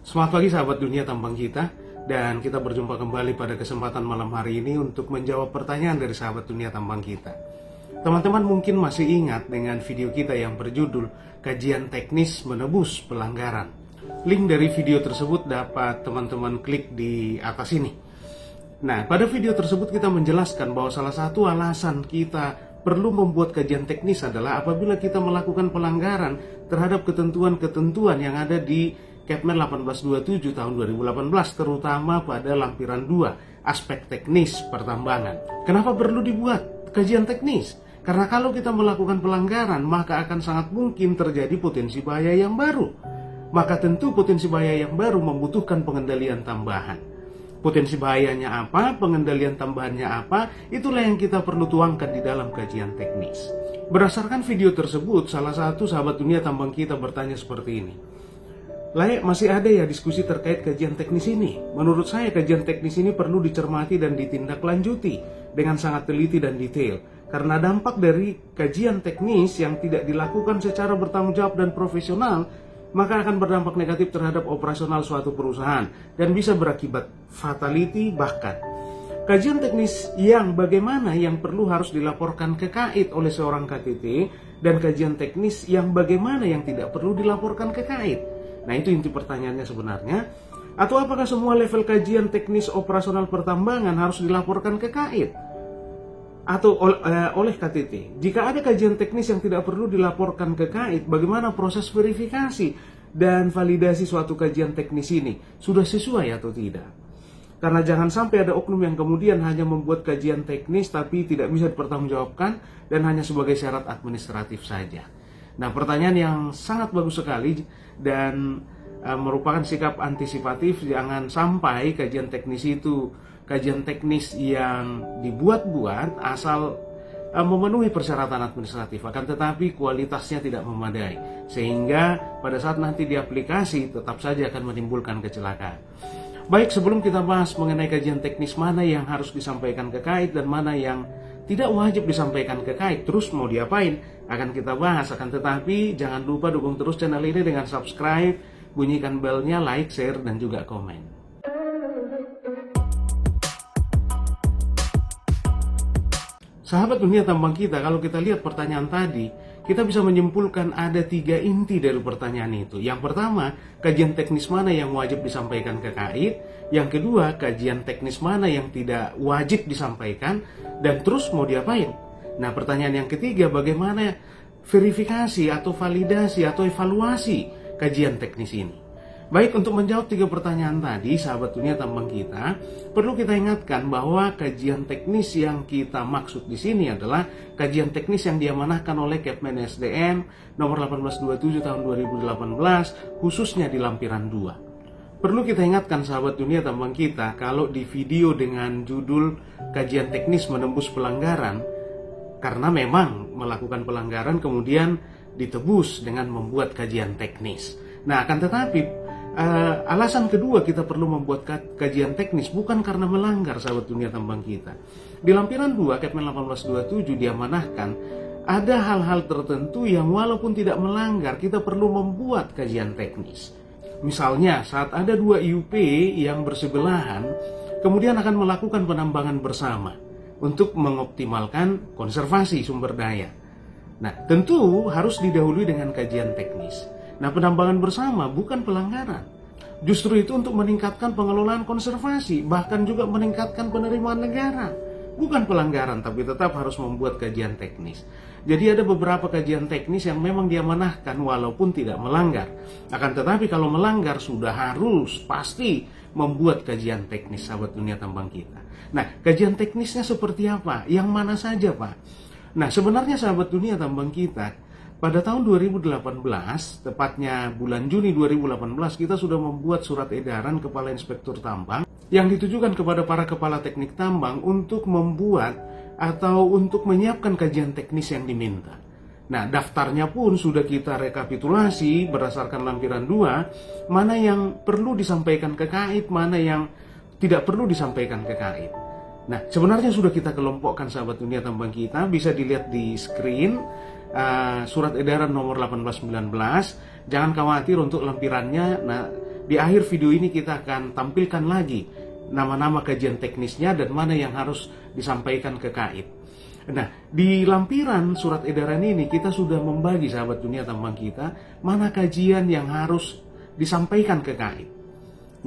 Selamat pagi sahabat dunia tambang kita, dan kita berjumpa kembali pada kesempatan malam hari ini untuk menjawab pertanyaan dari sahabat dunia tambang kita. Teman-teman mungkin masih ingat dengan video kita yang berjudul Kajian Teknis Menebus Pelanggaran. Link dari video tersebut dapat teman-teman klik di atas ini. Nah, pada video tersebut kita menjelaskan bahwa salah satu alasan kita perlu membuat kajian teknis adalah apabila kita melakukan pelanggaran terhadap ketentuan-ketentuan yang ada di Kepmen 1827 tahun 2018, terutama pada lampiran 2, aspek teknis pertambangan. Kenapa perlu dibuat kajian teknis? Karena kalau kita melakukan pelanggaran, maka akan sangat mungkin terjadi potensi bahaya yang baru. Maka tentu potensi bahaya yang baru membutuhkan pengendalian tambahan. Potensi bahayanya apa, pengendalian tambahannya apa, itulah yang kita perlu tuangkan di dalam kajian teknis. Berdasarkan video tersebut, salah satu sahabat dunia tambang kita bertanya seperti ini. Masih ada ya diskusi terkait kajian teknis ini? Menurut saya kajian teknis ini perlu dicermati dan ditindaklanjuti dengan sangat teliti dan detail. Karena dampak dari kajian teknis yang tidak dilakukan secara bertanggung jawab dan profesional, maka akan berdampak negatif terhadap operasional suatu perusahaan dan bisa berakibat fatality bahkan. Kajian teknis yang bagaimana yang perlu harus dilaporkan ke KAIT oleh seorang KTT dan kajian teknis yang bagaimana yang tidak perlu dilaporkan ke KAIT. Nah, itu inti pertanyaannya sebenarnya. Atau apakah semua level kajian teknis operasional pertambangan harus dilaporkan ke KAIT atau oleh KTT? Jika ada kajian teknis yang tidak perlu dilaporkan ke KAIT, bagaimana proses verifikasi dan validasi suatu kajian teknis ini? Sudah sesuai atau tidak? Karena jangan sampai ada oknum yang kemudian hanya membuat kajian teknis tapi tidak bisa dipertanggungjawabkan dan hanya sebagai syarat administratif saja. Nah, pertanyaan yang sangat bagus sekali dan merupakan sikap antisipatif. Jangan sampai kajian teknis itu kajian teknis yang dibuat-buat asal memenuhi persyaratan administratif, akan tetapi kualitasnya tidak memadai, sehingga pada saat nanti diaplikasi tetap saja akan menimbulkan kecelakaan. Baik, sebelum kita bahas mengenai kajian teknis mana yang harus disampaikan ke KAIT dan mana yang tidak wajib disampaikan ke KAIT, terus mau diapain, akan kita bahas. Akan tetapi jangan lupa dukung terus channel ini dengan subscribe, bunyikan belnya, like, share, dan juga komen. Sahabat dunia tambang kita, kalau kita lihat pertanyaan tadi, kita bisa menyimpulkan ada 3 inti dari pertanyaan itu. Yang pertama, kajian teknis mana yang wajib disampaikan ke KAIT. Yang kedua, kajian teknis mana yang tidak wajib disampaikan. Dan terus mau diapain? Nah, pertanyaan yang ketiga, bagaimana verifikasi atau validasi atau evaluasi kajian teknis ini? Baik, untuk menjawab 3 pertanyaan tadi, sahabat dunia tambang kita, perlu kita ingatkan bahwa kajian teknis yang kita maksud di sini adalah kajian teknis yang diamanahkan oleh Kepmen SDM nomor 1827 tahun 2018, khususnya di lampiran 2. Perlu kita ingatkan sahabat dunia tambang kita, kalau di video dengan judul Kajian Teknis Menembus Pelanggaran, karena memang melakukan pelanggaran kemudian ditebus dengan membuat kajian teknis. Nah, akan tetapi alasan kedua kita perlu membuat kajian teknis bukan karena melanggar, sahabat dunia tambang kita. Di lampiran 2 Kepmen 1827 diamanahkan ada hal-hal tertentu yang walaupun tidak melanggar kita perlu membuat kajian teknis. Misalnya saat ada 2 IUP yang bersebelahan kemudian akan melakukan penambangan bersama untuk mengoptimalkan konservasi sumber daya. Nah, tentu harus didahului dengan kajian teknis. Nah, penambangan bersama bukan pelanggaran. Justru itu untuk meningkatkan pengelolaan konservasi, bahkan juga meningkatkan penerimaan negara. Bukan pelanggaran, tapi tetap harus membuat kajian teknis. Jadi ada beberapa kajian teknis yang memang diamanahkan walaupun tidak melanggar. Akan tetapi kalau melanggar sudah harus pasti membuat kajian teknis, sahabat dunia tambang kita. Nah, kajian teknisnya seperti apa? Yang mana saja, Pak? Nah, sebenarnya sahabat dunia tambang kita, pada tahun 2018, tepatnya bulan Juni 2018, kita sudah membuat surat edaran Kepala Inspektur Tambang yang ditujukan kepada para kepala teknik tambang untuk membuat atau untuk menyiapkan kajian teknis yang diminta. Nah, daftarnya pun sudah kita rekapitulasi berdasarkan lampiran 2, mana yang perlu disampaikan ke KAIT, mana yang tidak perlu disampaikan ke KAIT. Nah, sebenarnya sudah kita kelompokkan sahabat dunia tambang kita, bisa dilihat di screen surat edaran nomor 1819. Jangan khawatir untuk lampirannya. Nah, di akhir video ini kita akan tampilkan lagi nama-nama kajian teknisnya dan mana yang harus disampaikan ke KAIT. Nah, di lampiran surat edaran ini kita sudah membagi sahabat dunia tambang kita mana kajian yang harus disampaikan ke KAIT.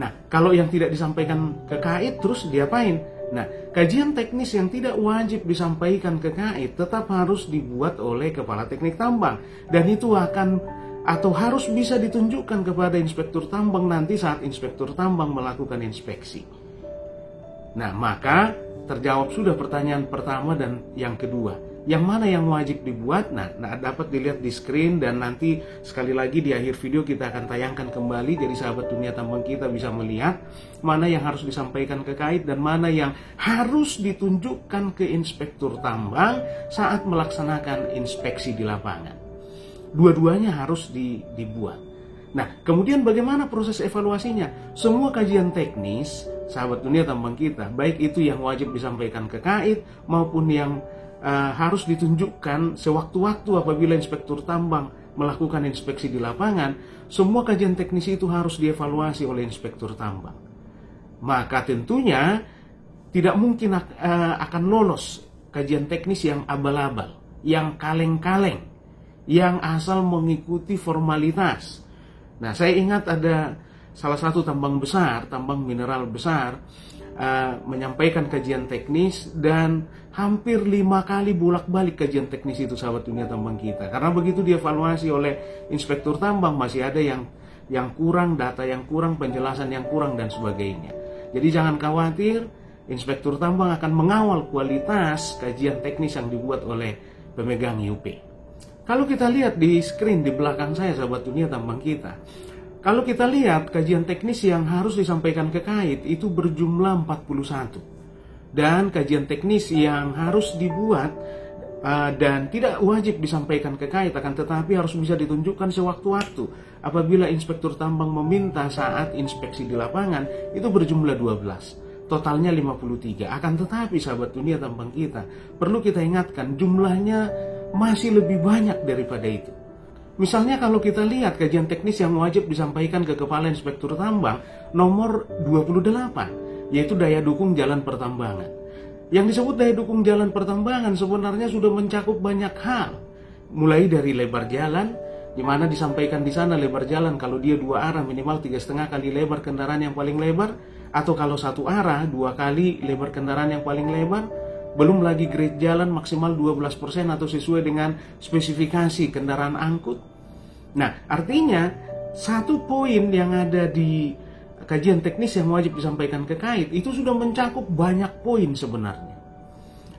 Nah, kalau yang tidak disampaikan ke KAIT terus diapain? Nah, kajian teknis yang tidak wajib disampaikan ke KAIT tetap harus dibuat oleh kepala teknik tambang, dan itu akan atau harus bisa ditunjukkan kepada inspektur tambang nanti saat inspektur tambang melakukan inspeksi. Nah, maka terjawab sudah pertanyaan pertama dan yang kedua. Yang mana yang wajib dibuat? Nah, dapat dilihat di screen, dan nanti sekali lagi di akhir video kita akan tayangkan kembali. Jadi sahabat dunia tambang kita bisa melihat mana yang harus disampaikan ke KAIT dan mana yang harus ditunjukkan ke inspektur tambang saat melaksanakan inspeksi di lapangan. Dua-duanya harus dibuat. Nah, kemudian bagaimana proses evaluasinya? Semua kajian teknis sahabat dunia tambang kita, baik itu yang wajib disampaikan ke KAIT maupun yang harus ditunjukkan sewaktu-waktu apabila inspektur tambang melakukan inspeksi di lapangan, semua kajian teknis itu harus dievaluasi oleh inspektur tambang. Maka tentunya tidak mungkin akan lolos kajian teknis yang abal-abal, yang kaleng-kaleng, yang asal mengikuti formalitas. Nah, saya ingat ada salah satu tambang besar, tambang mineral besar, menyampaikan kajian teknis dan hampir 5 kali bolak-balik kajian teknis itu sahabat dunia tambang kita. Karena begitu dievaluasi oleh inspektur tambang masih ada yang kurang, data yang kurang, penjelasan yang kurang dan sebagainya. Jadi jangan khawatir, inspektur tambang akan mengawal kualitas kajian teknis yang dibuat oleh pemegang IUP. Kalau kita lihat di screen di belakang saya sahabat dunia tambang kita, kalau kita lihat kajian teknis yang harus disampaikan ke KAIT itu berjumlah 41. Dan kajian teknis yang harus dibuat dan tidak wajib disampaikan ke KAIT, akan tetapi harus bisa ditunjukkan sewaktu-waktu apabila inspektur tambang meminta saat inspeksi di lapangan, itu berjumlah 12. Totalnya 53. Akan tetapi sahabat dunia tambang kita, perlu kita ingatkan jumlahnya masih lebih banyak daripada itu. Misalnya kalau kita lihat kajian teknis yang wajib disampaikan ke Kepala Inspektur Tambang nomor 28, yaitu daya dukung jalan pertambangan. Yang disebut daya dukung jalan pertambangan sebenarnya sudah mencakup banyak hal. Mulai dari lebar jalan, di mana disampaikan di sana lebar jalan kalau dia 2 arah minimal 3,5 kali lebar kendaraan yang paling lebar, atau kalau 1 arah 2 kali lebar kendaraan yang paling lebar. Belum lagi grade jalan maksimal 12% atau sesuai dengan spesifikasi kendaraan angkut. Nah, artinya satu poin yang ada di kajian teknis yang wajib disampaikan ke KAIT itu sudah mencakup banyak poin sebenarnya.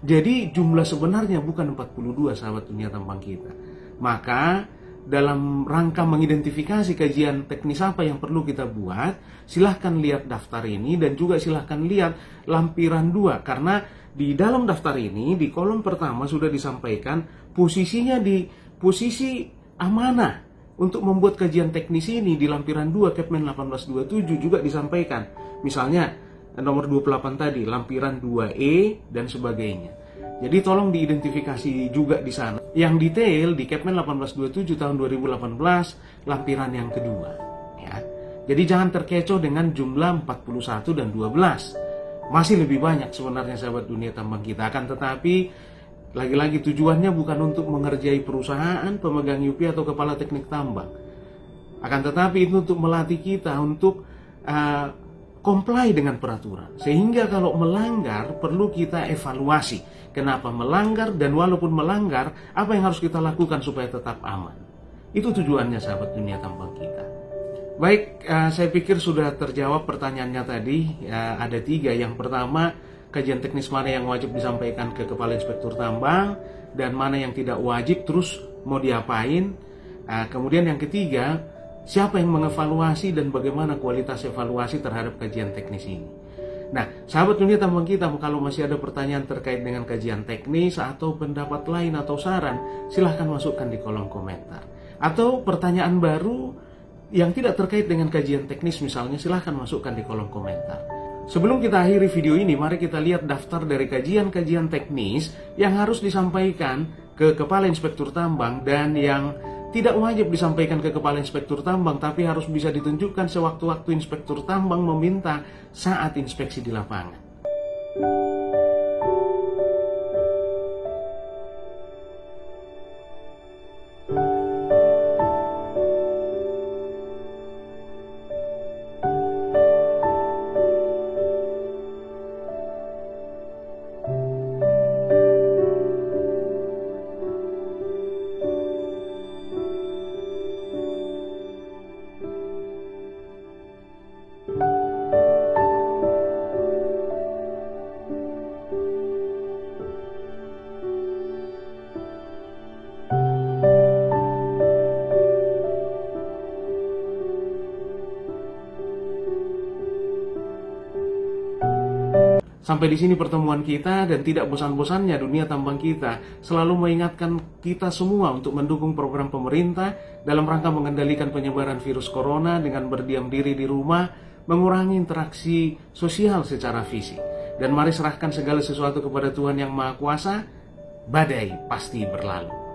Jadi jumlah sebenarnya bukan 42 sahabat dunia tambang kita. Maka dalam rangka mengidentifikasi kajian teknis apa yang perlu kita buat, silahkan lihat daftar ini dan juga silahkan lihat lampiran 2, karena di dalam daftar ini di kolom pertama sudah disampaikan posisinya di posisi amanah untuk membuat kajian teknis ini. Di lampiran 2 Kepmen 1827 juga disampaikan, misalnya nomor 28 tadi lampiran 2E dan sebagainya. Jadi tolong diidentifikasi juga di sana. Yang detail di Kepmen 1827 tahun 2018 lampiran yang kedua, ya. Jadi jangan terkecoh dengan jumlah 41 dan 12. Masih lebih banyak sebenarnya sahabat dunia tambang kita. Akan tetapi lagi-lagi tujuannya bukan untuk mengerjai perusahaan, pemegang IUP atau kepala teknik tambang. Akan tetapi itu untuk melatih kita untuk comply dengan peraturan. Sehingga kalau melanggar perlu kita evaluasi. Kenapa melanggar, dan walaupun melanggar apa yang harus kita lakukan supaya tetap aman. Itu tujuannya sahabat dunia tambang kita. Baik, saya pikir sudah terjawab pertanyaannya tadi. Ada 3. Yang pertama, kajian teknis mana yang wajib disampaikan ke Kepala Inspektur Tambang dan mana yang tidak wajib, terus mau diapain. Kemudian yang ketiga, siapa yang mengevaluasi dan bagaimana kualitas evaluasi terhadap kajian teknis ini. Nah, sahabat dunia tambang kita, kalau masih ada pertanyaan terkait dengan kajian teknis atau pendapat lain atau saran, silahkan masukkan di kolom komentar. Atau pertanyaan baru yang tidak terkait dengan kajian teknis misalnya, silahkan masukkan di kolom komentar. Sebelum kita akhiri video ini, mari kita lihat daftar dari kajian-kajian teknis yang harus disampaikan ke Kepala Inspektur Tambang dan yang tidak wajib disampaikan ke kepala inspektur tambang, tapi harus bisa ditunjukkan sewaktu-waktu inspektur tambang meminta saat inspeksi di lapangan. Sampai di sini pertemuan kita, dan tidak bosan-bosannya dunia tambang kita selalu mengingatkan kita semua untuk mendukung program pemerintah dalam rangka mengendalikan penyebaran virus corona dengan berdiam diri di rumah, mengurangi interaksi sosial secara fisik. Dan mari serahkan segala sesuatu kepada Tuhan Yang Maha Kuasa, badai pasti berlalu.